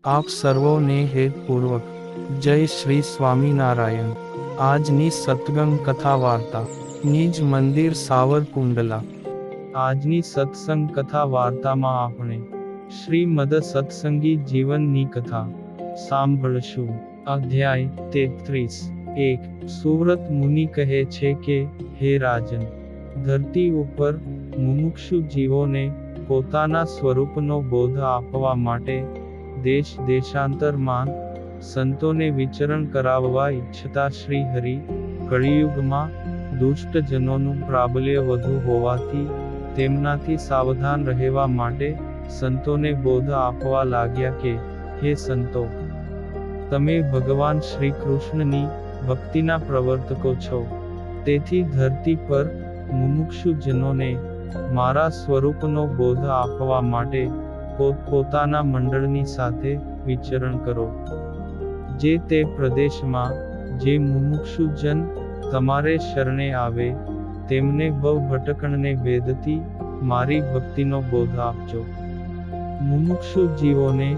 આપ સર્વોને હેતપૂર્વક જય શ્રી સ્વામિનારાયણ। આજની સત્સંગ કથા વાર્તા નિજ મંદિર સાવરકુંડલા। આજની સત્સંગ કથા વાર્તામાં આપણે શ્રીમદ સત્સંગી જીવનની કથા સાંભળશું। અધ્યાય 33। 1। સુવ્રત મુનિ કહે છે કે, હે રાજન, ધરતી ઉપર મુમુક્ષુ જીવોને પોતાના સ્વરૂપનો બોધ આપવા માટે દેશ દેશાંતરમાં સંતોને વિચરણ કરાવવા ઈચ્છતા શ્રી હરિ કળિયુગમાં દુષ્ટજનોનું પ્રાબલ્ય વધુ હોવાથી તેમનાથી સાવધાન રહેવા માટે સંતોને બોધ આપવા લાગ્યા કે, હે સંતો, તમે ભગવાન શ્રી કૃષ્ણની ભક્તિના પ્રવર્તકો છો, તેથી ધરતી પર મુમુક્ષુ જનોને મારા સ્વરૂપનો બોધ આપવા માટે પોતપોતાના મંડળની સાથે વિચરણ કરો। જે તે પ્રદેશમાં જે મુમુક્ષુ જન તમારે શરણે આવે તેમને ભવ ભટકણને ભેદથી મારી ભક્તિનો બોધ આપજો। મુમુક્ષુ જીવોને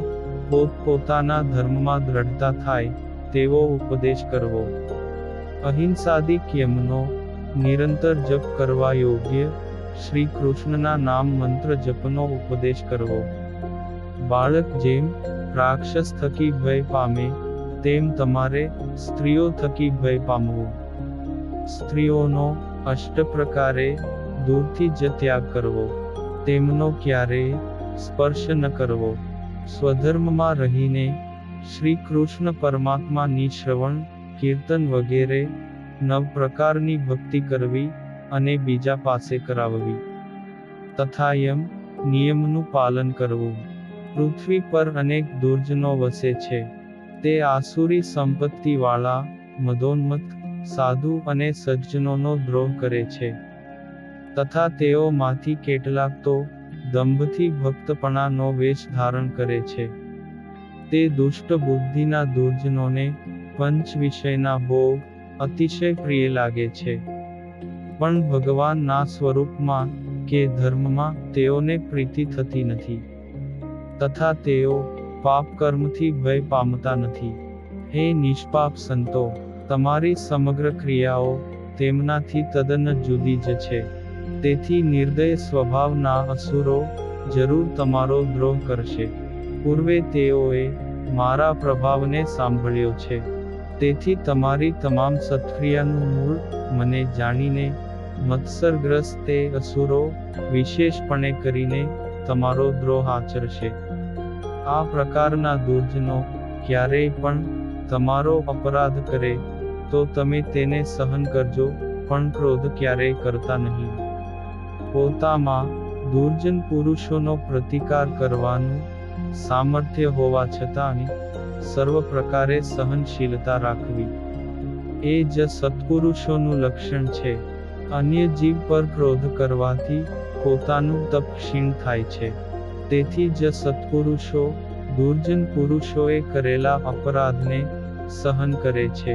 પોતપોતાના ધર્મમાં દ્રઢતા થાય તેવો ઉપદેશ કરવો। અહિંસાદિક યમનો નિરંતર જપ કરવા યોગ્ય શ્રી કૃષ્ણના નામ મંત્ર જપનો ઉપદેશ કરવો। બાળક જેમ રાક્ષસ થકી ભય પામે તેમ તમારે સ્ત્રીઓ થકી ભય પામવું। સ્ત્રીઓનો અષ્ટ પ્રકારે દૂરથી જ ત્યાગ કરવો, તેમનો ક્યારેય સ્પર્શ ન કરવો। સ્વધર્મમાં રહીને શ્રી કૃષ્ણ પરમાત્માની શ્રવણ કીર્તન વગેરે 9 પ્રકારની ભક્તિ કરવી અને બીજા પાસે કરાવવી, તથા નિયમનું પાલન કરવું। પૃથ્વી પર અનેક દુર્જનો વસે છે, તે આસુરી સંપત્તિવાળા મદોન્મત્ત સાધુ અને સજ્જનોનો દ્રોહ કરે છે, તથા તેઓમાંથી કેટલાક તો દંભથી ભક્તપણાનો વેશ ધારણ કરે છે। તે દુષ્ટ બુદ્ધિના દુર્જનોને પંચ વિષયના ભોગ અતિશય પ્રિય લાગે છે, પણ ભગવાનના સ્વરૂપમાં કે ધર્મમાં તેઓને પ્રીતિ થતી નથી, તથા તેઓ પાપ કર્મથી ભય પામતા નથી। હે નિષ્પાપ સંતો, તમારી સમગ્ર ક્રિયાઓ તેમનાથી તદ્દન જુદી જ છે, તેથી નિર્દય સ્વભાવના અસુરો જરૂર તમારો દ્રોહ કરશે। પૂર્વે તેઓએ મારા પ્રભાવને સાંભળ્યો છે, તેથી તમારી તમામ સત્ક્રિયાનું મૂળ મને જાણીને મત્સરગ્રસ્ત તે અસુરો વિશેષપણે કરીને તમારો દ્રોહ આચરશે। આ પ્રકારના દુર્જનો ક્યારેય પણ તમારો અપરાધ કરે તો તમે તેને સહન કરજો, પણ ક્રોધ ક્યારેય કરતા નહીં। પોતામાં દુર્જન પુરુષોનો પ્રતિકાર કરવાનું સામર્થ્ય હોવા છતાં સર્વ પ્રકારે સહનશીલતા રાખવી એ જ સત્પુરુષોનું લક્ષણ છે। અન્ય જીવ પર ક્રોધ કરવાથી પોતાનું તપ ક્ષીણ થાય છે, તેથી જ સત્પુરુષો દુર્જન પુરુષોએ કરેલા અપરાધને સહન કરે છે।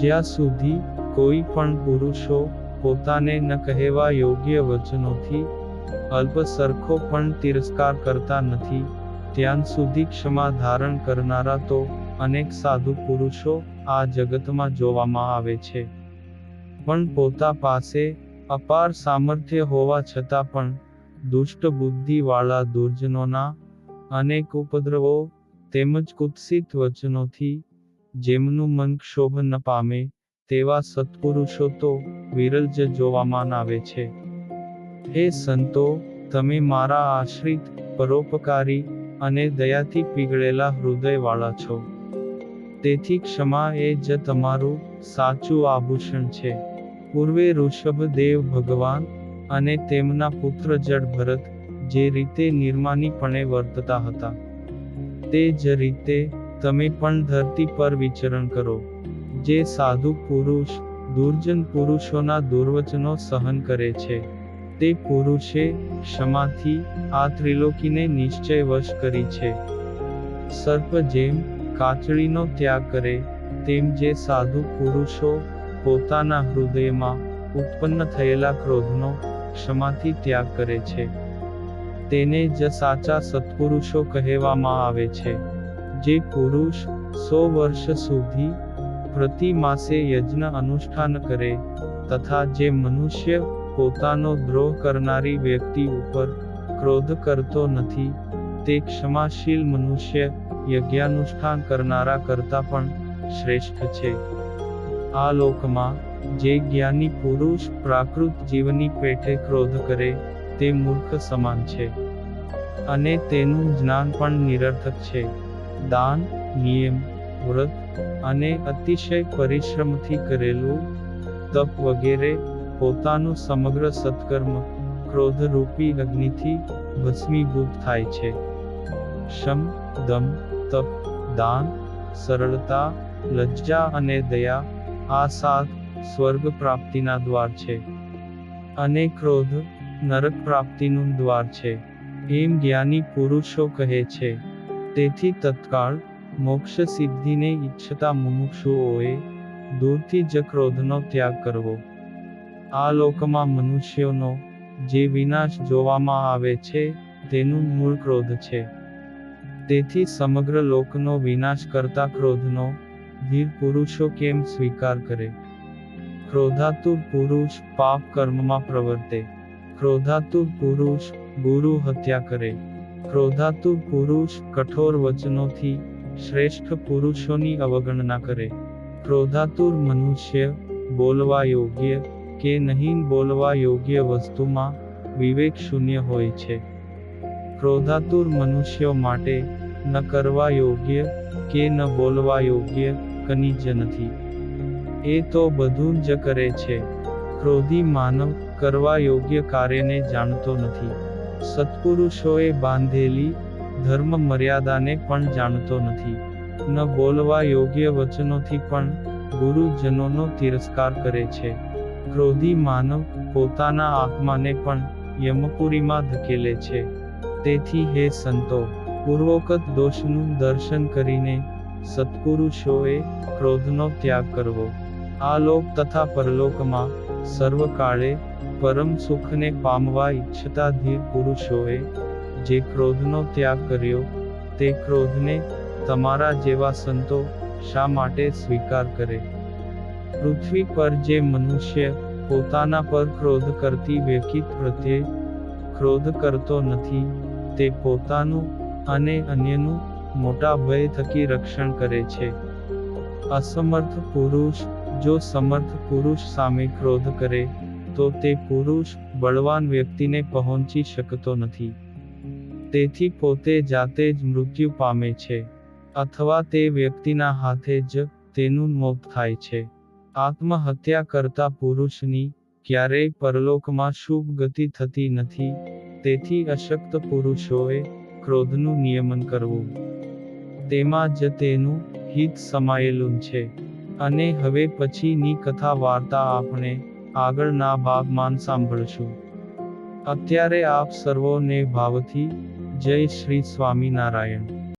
જ્યાં સુધી કોઈ પણ પુરુષો પોતાને ન કહેવા યોગ્ય વચનોથી અલ્પ સરખો પણ તિરસ્કાર કરતા નથી, ત્યાં સુધી ક્ષમા ધારણ કરનારા તો અનેક સાધુ પુરુષો આ જગતમાં જોવામાં આવે છે, પણ પોતા પાસે અપાર સામર્થ્ય હોવા છતાં પણ દુષ્ટ બુદ્ધિવાળા દુર્જનોના અનેક ઉપદ્રવો તેમજ કુત્સિત વચનોથી જેમનું મન ક્ષોભ ન પામે તેવા સત્પુરુષો તો વિરલ જ જોવામાં આવે છે। હે સંતો, તમે મારા આશ્રિત, પરોપકારી અને દયાથી પીગળેલા હૃદયવાળા છો, તેથી ક્ષમા એ જ તમારું સાચું આભૂષણ છે। પૂર્વે ઋષભદેવ ભગવાન અને તેમના પુત્ર જડ ભરત જે રીતે નિર્માનીપણે વર્તતા હતા, તે જ રીતે તમે પણ ધરતી પર વિચરણ કરો। જે સાધુ પુરુષ દુર્જન પુરુષોના દુર્વચનો સહન કરે છે, તે પુરુષે ક્ષમાથી આ ત્રિલોકીને નિશ્ચય વશ કરી છે। સર્પ જેમ કાચળીનો ત્યાગ કરે તેમ જે સાધુ પુરુષો પોતાના હૃદયમાં ઉત્પન્ન થયેલા ક્રોધનો ક્ષમાથી ત્યાગ કરે છે, તેને જ સાચા સત્પુરુષો કહેવામાં આવે છે. જે પુરુષ 100 વર્ષ સુધી પ્રતિ માસે યજ્ઞ અનુષ્ઠાન કરે, તથા જે મનુષ્ય પોતાનો દ્રોહ કરનારી વ્યક્તિ ઉપર ક્રોધ કરતો નથી, તે ક્ષમાશીલ મનુષ્ય યજ્ઞાનુષ્ઠાન કરનારા કરતાં પણ શ્રેષ્ઠ છે. આ લોકમાં જે જ્ઞાની પુરુષ પ્રાકૃત જીવની પેઠે ક્રોધ કરે, તે મૂર્ખ સમાન છે, અને તેનું જ્ઞાન પણ નિરર્થક છે. દાન, નિયમ, વ્રત અને અતિશય પરિશ્રમથી કરેલું તપ વગેરે પોતાનું સમગ્ર સત્કર્મ ક્રોધરૂપી અગ્નિથી ભસ્મીભૂત થાય છે. શમ, દમ, તપ, દાન, સરળતા, લજ્જા અને દયા આ 7 સ્વર્ગ પ્રાપ્તિના દ્વાર છે, અને ક્રોધ નરક પ્રાપ્તિનું દ્વાર છે, એમ જ્ઞાની પુરુષો કહે છે. તેથી તત્કાળ મોક્ષ સિદ્ધિને ઈચ્છતા મુમુક્ષુઓએ દૂરથી જ ક્રોધનો ત્યાગ કરવો. આ લોકમાં મનુષ્યોનો જે વિનાશ જોવામાં આવે છે, તેનું મૂળ ક્રોધ છે. તેથી સમગ્ર લોકનો વિનાશ કરતા ક્રોધનો વીર પુરુષો કેમ સ્વીકાર કરે? ક્રોધાતુર પુરુષ પાપ કર્મમાં પ્રવર્તે. ક્રોધાતુર પુરુષ ગુરુ હત્યા કરે. ક્રોધાતુર પુરુષ કઠોર વચનોથી શ્રેષ્ઠ પુરુષોની અવગણના કરે. ક્રોધાતુર મનુષ્ય બોલવા યોગ્ય કે નહીં બોલવા યોગ્ય વસ્તુમાં વિવેક શૂન્ય હોય છે. ક્રોધાતુર મનુષ્યો માટે ન કરવા યોગ્ય કે ન બોલવા યોગ્ય કંઈ જ નથી. એ તો બધું જ કરે છે. ક્રોધી માનવ કરવા યોગ્ય કાર્યને જાણતો નથી. સત્પુરુષોએ બાંધેલી ધર્મ મર્યાદાને પણ જાણતો નથી. ન બોલવા યોગ્ય વચનોથી પણ ગુરુજનોનો તિરસ્કાર કરે છે. ક્રોધી માનવ પોતાના આત્માને પણ યમપુરીમાં ધકેલે છે. તેથી હે સંતો, પૂર્વોક્ત દોષનું દર્શન કરીને સત્પુરુષોએ ક્રોધનો ત્યાગ કરવો. આ લોક તથા પરલોકમાં સર્વકાળે પરમ સુખને પામવા ઈચ્છતા ધીર પુરુષોએ જે ક્રોધનો ત્યાગ કર્યો, તે ક્રોધને તમારા જેવા સંતો શા માટે સ્વીકાર કરે? પૃથ્વી પર જે મનુષ્ય પોતાના પર ક્રોધ કરતી વ્યક્તિ પ્રત્યે ક્રોધ કરતો નથી, તે પોતાનું અને અન્યનું મોટા ભય થકી રક્ષણ કરે છે. અસમર્થ પુરુષ જો સમર્થ પુરુષ સામે ક્રોધ કરે, તો તે પુરુષ બળવાન વ્યક્તિને પહોંચી શકતો નથી. તેથી પોતે જાતે જ મૃત્યુ પામે છે, અથવા તે વ્યક્તિના હાથે જ તેનું મોત થાય છે. આત્મહત્યા કરતા પુરુષની ક્યારેય પરલોકમાં શુભ ગતિ થતી નથી. તેથી અશક્ત પુરુષોએ ક્રોધનું નિયમન કરવું. તેમાં જ તેનું હિત સમાયેલું છે. અને હવે પછીની કથા વાર્તા આપણે આગળના ભાગમાં સાંભળશું. અત્યારે આપ સર્વોને ભાવથી જય શ્રી સ્વામિનારાયણ.